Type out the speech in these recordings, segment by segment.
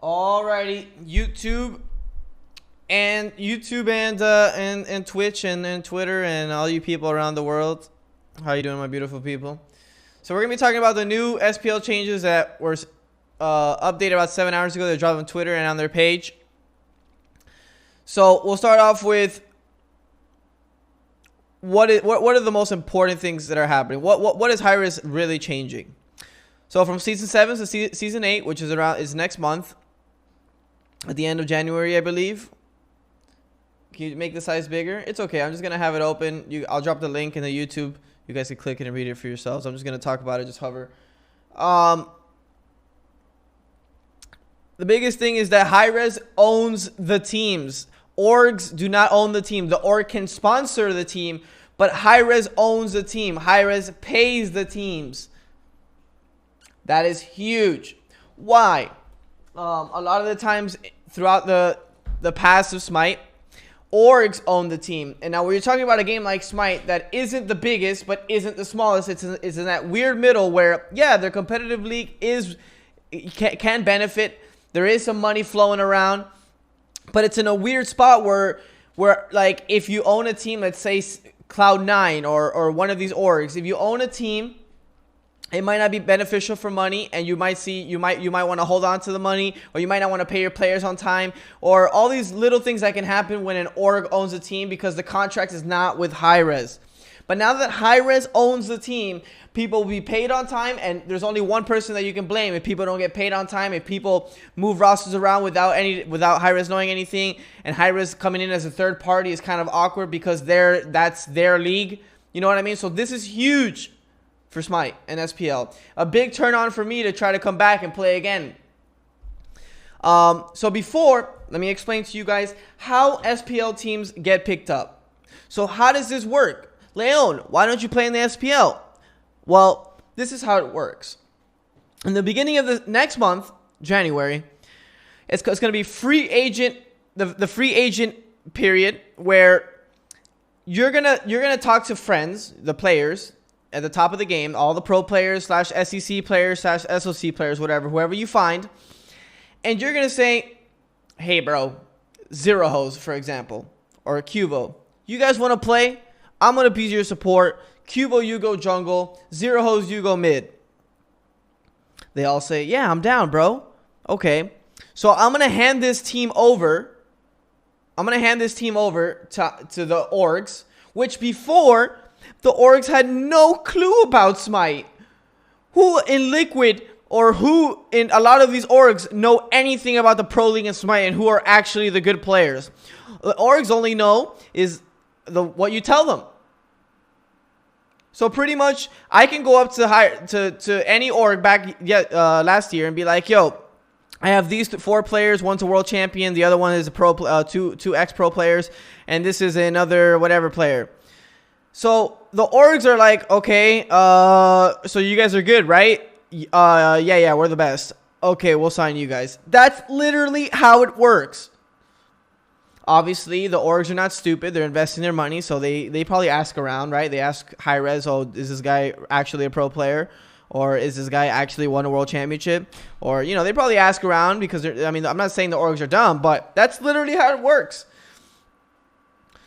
Alrighty, YouTube and Twitch and Twitter and all you people around the world. How you doing, my beautiful people? So we're gonna be talking about the new SPL changes that were updated about 7 hours ago. They dropped on Twitter and on their page. So we'll start off with what are the most important things that are happening. What is high risk really changing? So from season 7 to season 8, which is next month, at the end of January, I believe. Can you make the size bigger? It's okay. I'm just gonna have it open. I'll drop the link in the YouTube. You guys can click it and read it for yourselves. I'm just gonna talk about it. Just hover. The biggest thing is that Hi-Rez owns the teams. Orgs do not own the team. The org can sponsor the team, but Hi-Rez owns the team. Hi-Rez pays the teams. That is huge. Why? A lot of the times throughout the past of Smite, orgs own the team. And now when you're talking about a game like Smite that isn't the biggest but isn't the smallest, it's in that weird middle where, yeah, their competitive league can benefit. There is some money flowing around, but it's in a weird spot where like if you own a team, let's say Cloud9 or one of these orgs, if you own a team, it might not be beneficial for money, and you might want to hold on to the money, or you might not want to pay your players on time, or all these little things that can happen when an org owns a team because the contract is not with Hi-Rez. But now that Hi-Rez owns the team, people will be paid on time, and there's only one person that you can blame if people don't get paid on time, if people move rosters around without Hi-Rez knowing anything, and Hi-Rez coming in as a third party is kind of awkward because that's their league. You know what I mean? So this is huge for Smite and SPL. A big turn on for me to try to come back and play again. So before, let me explain to you guys how SPL teams get picked up. So how does this work? Leon, why don't you play in the SPL? Well, this is how it works. In the beginning of the next month, January, it's going to be free agent, the free agent period, where you're gonna talk to friends, the players at the top of the game, all the pro players / SEC players / SOC players, whatever, whoever you find, and you're gonna say, hey bro, Zero Hose, for example, or Cubo, you guys want to play? I'm gonna be your support. Cubo, you go jungle. Zero Hose, you go mid. They all say, yeah, I'm down, bro. Okay, so I'm gonna hand this team over. I'm gonna hand this team over to the orgs, which before, the orgs had no clue about Smite. Who in Liquid or who in a lot of these orgs know anything about the Pro League and Smite and who are actually the good players? The orgs only know is what you tell them. So pretty much, I can go up to any org last year and be like, yo, I have these 4 players. One's a world champion. The other one is a pro, two ex-pro players. And this is another whatever player. So the orgs are like, okay, so you guys are good, right? Yeah, we're the best. Okay, we'll sign you guys. That's literally how it works. Obviously, the orgs are not stupid. They're investing their money, so they probably ask around, right? They ask Hi-Rez, oh, is this guy actually a pro player? Or is this guy actually won a world championship? Or, you know, they probably ask around because, I mean, I'm not saying the orgs are dumb, but that's literally how it works.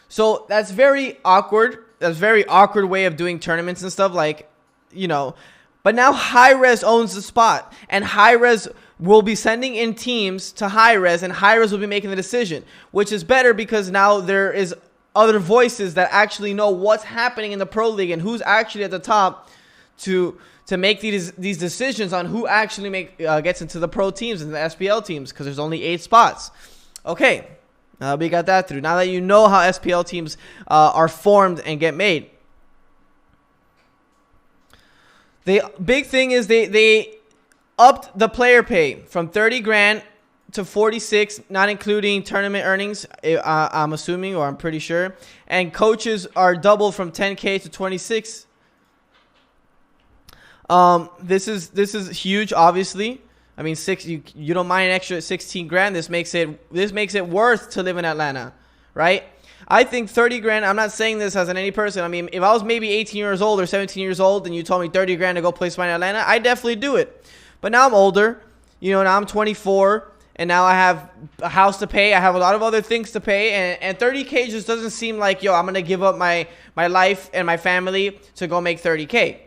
So that's very awkward. That's a very awkward way of doing tournaments and stuff, like, you know. But now Hi-Rez owns the spot, and Hi-Rez will be sending in teams to Hi-Rez, and Hi-Rez will be making the decision, which is better because now there is other voices that actually know what's happening in the Pro League and who's actually at the top to make these decisions on who actually gets into the pro teams and the SPL teams, because there's only 8 spots. Okay. We got that through. Now that you know how SPL teams are formed and get made. The big thing is they upped the player pay from 30 grand to 46, not including tournament earnings, I'm assuming, or I'm pretty sure. And coaches are doubled from 10K to 26. This is huge, obviously. I mean, you don't mind an extra 16 grand. This makes it worth to live in Atlanta, right? I think 30 grand, I'm not saying this as any person. I mean, if I was maybe 18 years old or 17 years old and you told me 30 grand to go play Smite in Atlanta, I'd definitely do it. But now I'm older. You know, now I'm 24. and now I have a house to pay. I have a lot of other things to pay, and 30K just doesn't seem like, yo, I'm gonna give up my life and my family to go make 30K,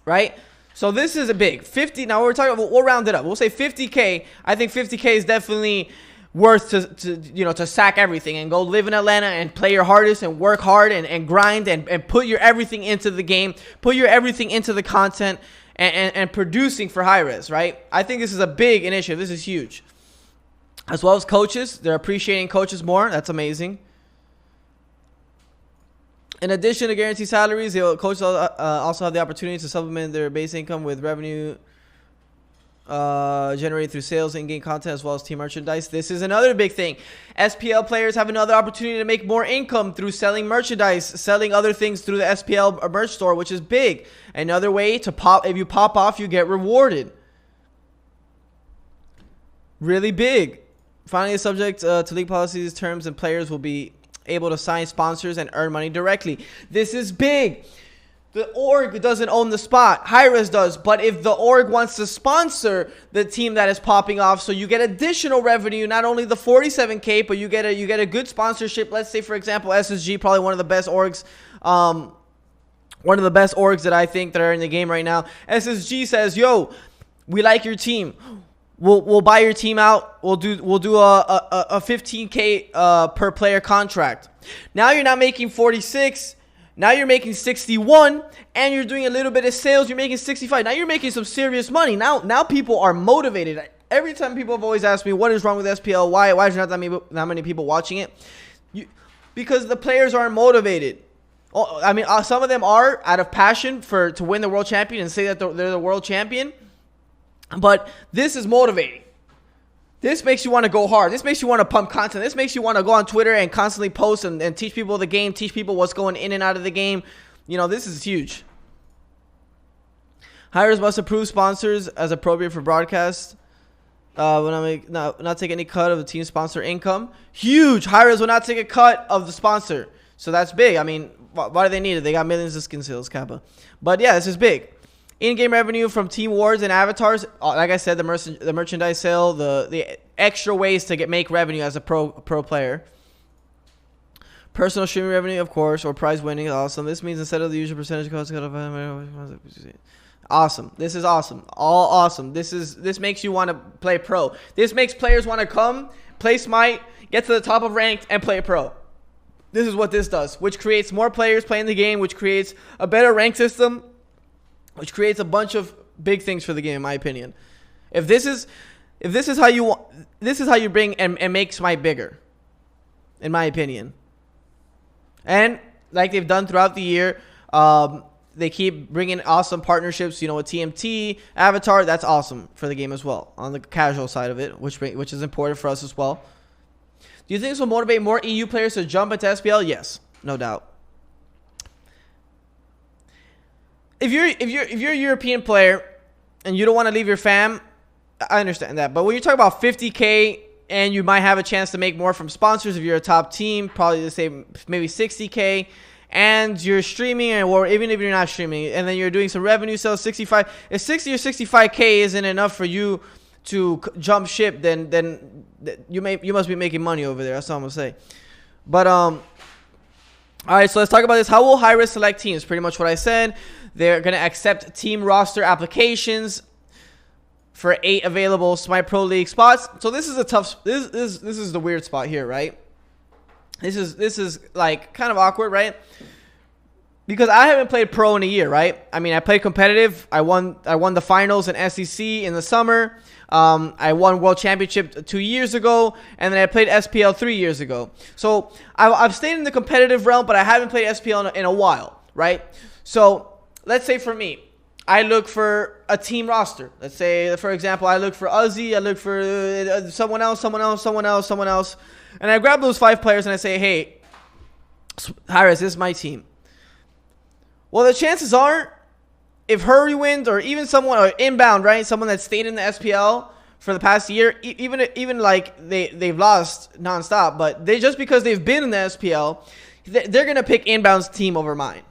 right? So this is a big 50. Now we're talking. We'll round it up. We'll say 50K. I think 50K is definitely worth to sack everything and go live in Atlanta and play your hardest and work hard and grind and put your everything into the game, put your everything into the content and producing for high-res, right? I think this is a big initiative. This is huge. As well as coaches. They're appreciating coaches more. That's amazing. In addition to guaranteed salaries, coaches also have the opportunity to supplement their base income with revenue generated through sales, in-game content, as well as team merchandise. This is another big thing. SPL players have another opportunity to make more income through selling merchandise, selling other things through the SPL merch store, which is big. Another way to pop. If you pop off, you get rewarded. Really big. Finally, subject to league policies, terms, and players will be able to sign sponsors and earn money directly. This is big. The org doesn't own the spot. Hi-Res does. But if the org wants to sponsor the team that is popping off, so you get additional revenue, not only the 47K, but you get a good sponsorship. Let's say, for example, SSG, probably one of the best orgs, that I think that are in the game right now. SSG says, "Yo, we like your team. We'll buy your team out. We'll do a 15K per player contract." Now you're not making 46. Now you're making 61, and you're doing a little bit of sales. You're making 65. Now you're making some serious money. Now people are motivated. Every time people have always asked me, what is wrong with SPL? Why is there not that many people watching it? Because the players aren't motivated. I mean, some of them are out of passion to win the world champion and say that they're the world champion. But this is motivating. This makes you want to go hard. This makes you want to pump content. This makes you want to go on Twitter and constantly post and teach people the game, teach people what's going in and out of the game. You know, this is huge. Hires must approve sponsors as appropriate for broadcast. Will not take any cut of the team sponsor income. Huge. Hires will not take a cut of the sponsor. So that's big. I mean, why do they need it? They got millions of skin sales, Kappa. But yeah, this is big. In-game revenue from team awards and avatars. Like I said, the merchandise sale, the extra ways to make revenue as a pro player. Personal streaming revenue, of course, or prize winning. Awesome. This means instead of the usual percentage cost, awesome. This is awesome. All awesome. This makes you want to play pro. This makes players want to come, play Smite, get to the top of ranked, and play pro. This is what this does, which creates more players playing the game, which creates a better rank system, which creates a bunch of big things for the game, in my opinion. If this is how you bring and make Smite bigger, in my opinion. And like they've done throughout the year, they keep bringing awesome partnerships. You know, with TMT, Avatar. That's awesome for the game as well on the casual side of it, which is important for us as well. Do you think this will motivate more EU players to jump into SPL? Yes, no doubt. If you're a European player and you don't want to leave your fam, I understand that. But when you talk about 50K and you might have a chance to make more from sponsors if you're a top team, probably the same, maybe 60K, and you're streaming, or even if you're not streaming, and then you're doing some revenue sales, 65. If 60 or 65K isn't enough for you to jump ship, then you must be making money over there. That's all I'm gonna say. But all right, so let's talk about this. How will high-risk select teams? Pretty much what I said. They're going to accept team roster applications for 8 available Smite Pro League spots. So this is a tough. This is the weird spot here, right? This is like kind of awkward, right? Because I haven't played pro in a year, right? I mean, I played competitive. I won the finals in SEC in the summer. I won World Championship 2 years ago, and then I played SPL 3 years ago. So I've stayed in the competitive realm, but I haven't played SPL in a while, right? So let's say for me, I look for a team roster. Let's say, for example, I look for Uzi, I look for someone else, and I grab those 5 players and I say, hey, Harris, this is my team. Well, the chances are, if Hurry wins, or even someone, or Inbound, right, someone that stayed in the SPL for the past year, even like they've lost nonstop, but just because they've been in the SPL, they're gonna pick Inbound's team over mine,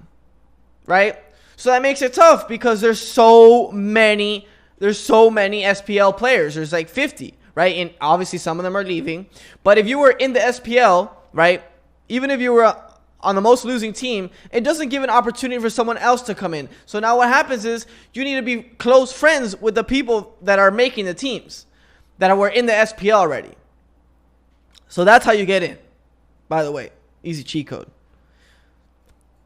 right? So that makes it tough because there's so many there's so many SPL players. There's like 50, right? And obviously some of them are leaving. But if you were in the SPL, right, even if you were on the most losing team, it doesn't give an opportunity for someone else to come in. So now what happens is you need to be close friends with the people that are making the teams, that were in the SPL already. So that's how you get in, by the way. Easy cheat code.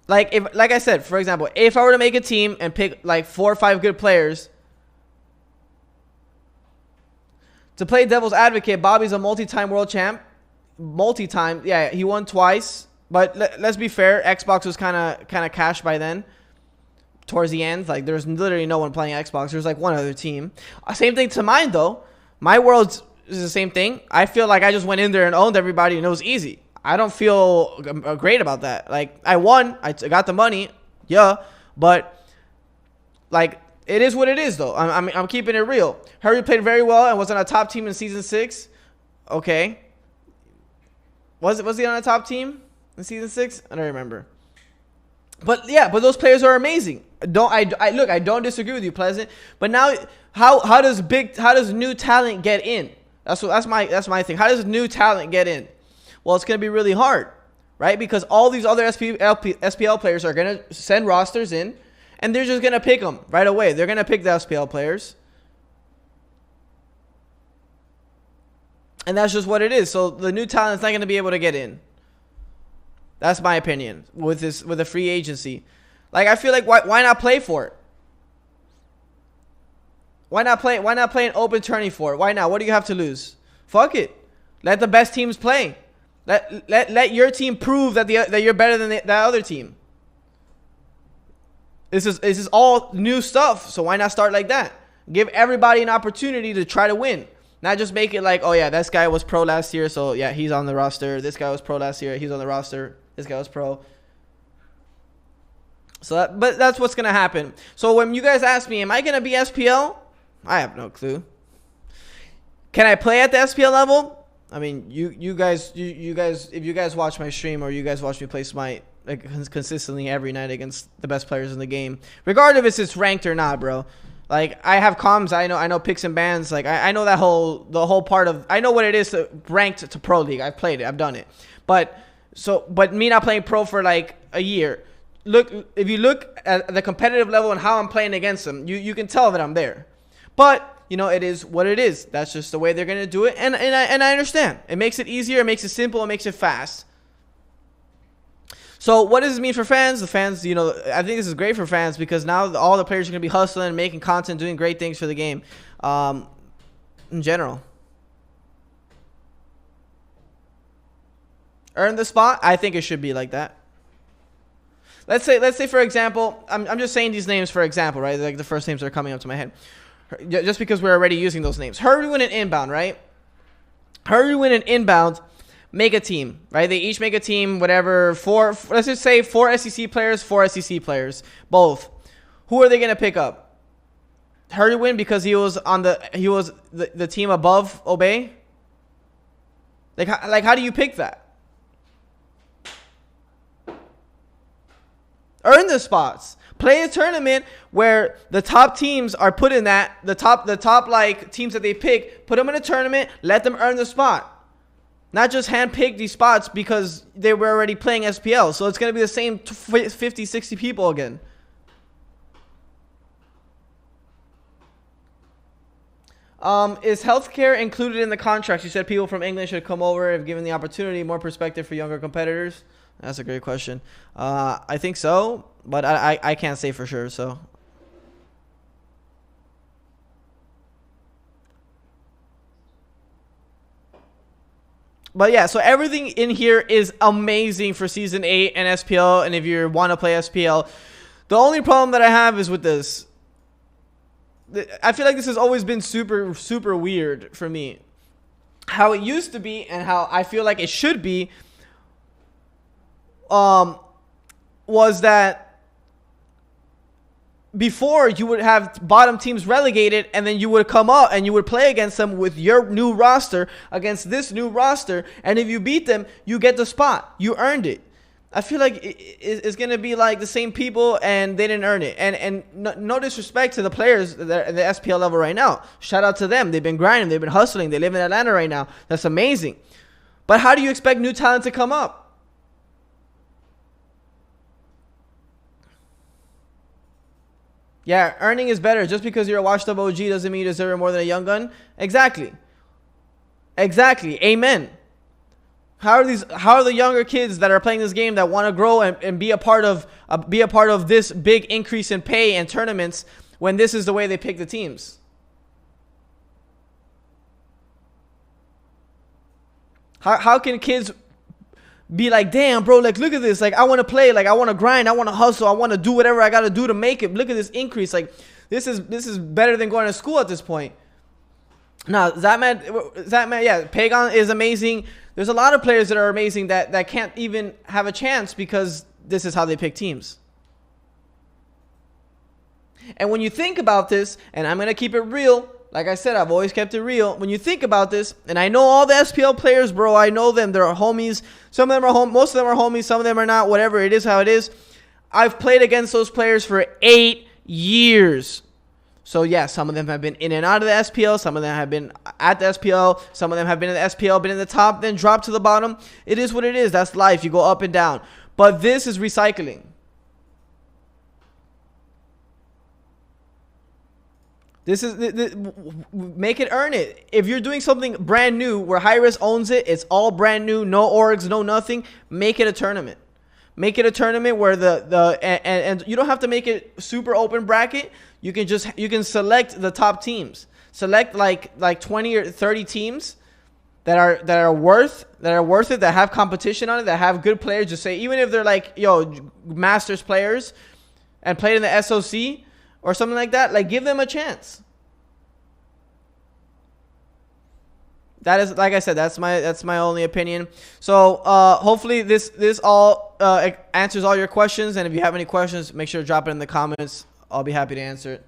Like I said, for example, if I were to make a team and pick like 4 or 5 good players to play devil's advocate, Bobby's a multi-time world champ. Multi-time, yeah, he won twice. But let's be fair, Xbox was kind of cashed by then. Towards the end, like there's literally no one playing Xbox. There's like one other team. Same thing to mine though. My world is the same thing. I feel like I just went in there and owned everybody, and it was easy. I don't feel great about that. Like I won, I got the money, yeah, but like it is what it is though. I'm keeping it real. Hurry played very well and was on a top team in season 6. Okay, was he on a top team in season 6? I don't remember. But yeah, but those players are amazing. I don't disagree with you, Pleasant. But now, how does new talent get in? That's my thing. How does new talent get in? Well, it's gonna be really hard, right? Because all these other SPL players are gonna send rosters in, and they're just gonna pick them right away. They're gonna pick the SPL players, and that's just what it is. So the new talent's not gonna be able to get in. That's my opinion with a free agency. Like I feel like why not play for it? Why not play an open tourney for it? Why not? What do you have to lose? Fuck it. Let the best teams play. Let your team prove that you're better than that other team. This is all new stuff, so why not start like that? Give everybody an opportunity to try to win. Not just make it like, oh yeah, this guy was pro last year, so yeah, he's on the roster. This guy was pro last year, he's on the roster. This guy was pro. So but that's what's gonna happen. So when you guys ask me, am I gonna be SPL? I have no clue. Can I play at the SPL level? I mean, you guys, if you guys watch my stream or you guys watch me play Smite like consistently every night against the best players in the game, regardless if it's ranked or not, bro. Like I have comms, I know picks and bans. Like I know the whole part of, I know what it is to ranked to pro league. I've played it, I've done it. But me not playing pro for like a year. If you look at the competitive level and how I'm playing against them, you can tell that I'm there. But you know, it is what it is. That's just the way they're gonna do it, and I understand. It makes it easier, it makes it simple, it makes it fast. So what does this mean for fans? The fans, you know, I think this is great for fans because now all the players are gonna be hustling, making content, doing great things for the game, in general. Earn the spot. I think it should be like that. Let's say for example, I'm just saying these names for example, right? Like the first names that are coming up to my head. Just because we're already using those names. Hurry win an inbound, right? Hurry win an inbound, make a team, right? They each make a team, whatever, let's just say 4 SEC players, 4 SEC players, both. Who are they gonna pick up? Hurry win because he was the team above Obey? Like how do you pick that? Earn the spots. Play a tournament where the top teams are put in that, the top like teams that they pick, put them in a tournament, let them earn the spot. Not just handpick these spots because they were already playing SPL. So it's going to be the same 50, 60 people again. Is healthcare included in the contracts? You said people from England should come over if given the opportunity, more perspective for younger competitors. That's a great question. I think so, but I can't say for sure, so. But yeah, so everything in here is amazing for Season 8 and SPL, and if you want to play SPL. The only problem that I have is with this. I feel like this has always been super, super weird for me. How it used to be and how I feel like it should be was that before you would have bottom teams relegated and then you would come up and you would play against them with your new roster against this new roster, and if you beat them, you get the spot. You earned it. I feel like it's gonna be like the same people and they didn't earn it. And no disrespect to the players that are at the SPL level right now. Shout out to them. They've been grinding. They've been hustling. They live in Atlanta right now. That's amazing. But how do you expect new talent to come up? Yeah, earning is better. Just because you're a washed up OG doesn't mean you deserve it more than a young gun. Exactly. Exactly. Amen. How are the younger kids that are playing this game that want to grow and be a part of this big increase in pay and tournaments when this is the way they pick the teams? How can kids be like, damn, bro, like, look at this. Like, I want to play. Like, I want to grind. I want to hustle. I want to do whatever I got to do to make it. Look at this increase. Like, this is better than going to school at this point. Now, Zatman, yeah, Pagon is amazing. There's a lot of players that are amazing that can't even have a chance because this is how they pick teams. And when you think about this, and I'm going to keep it real, like I said, I've always kept it real. When you think about this, and I know all the SPL players, bro, I know them. They're homies. Some of them are most of them are homies. Some of them are not. Whatever, it is how it is. I've played against those players for 8 years. So, yeah, some of them have been in and out of the SPL. Some of them have been at the SPL. Some of them have been in the SPL, been in the top, then dropped to the bottom. It is what it is. That's life. You go up and down. But this is recycling. This is make it, earn it. If you're doing something brand new where Hi-Res owns it, it's all brand new, no orgs, no nothing, make it a tournament. Make it a tournament where and you don't have to make it super open bracket. You can select the top teams. Select like 20 or 30 teams that are worth it, that have competition on it, that have good players. Just say, even if they're like, yo, Masters players and played in the SOC or something like that, like, give them a chance. That is, like I said, that's my only opinion. So hopefully this all answers all your questions. And if you have any questions, make sure to drop it in the comments. I'll be happy to answer it.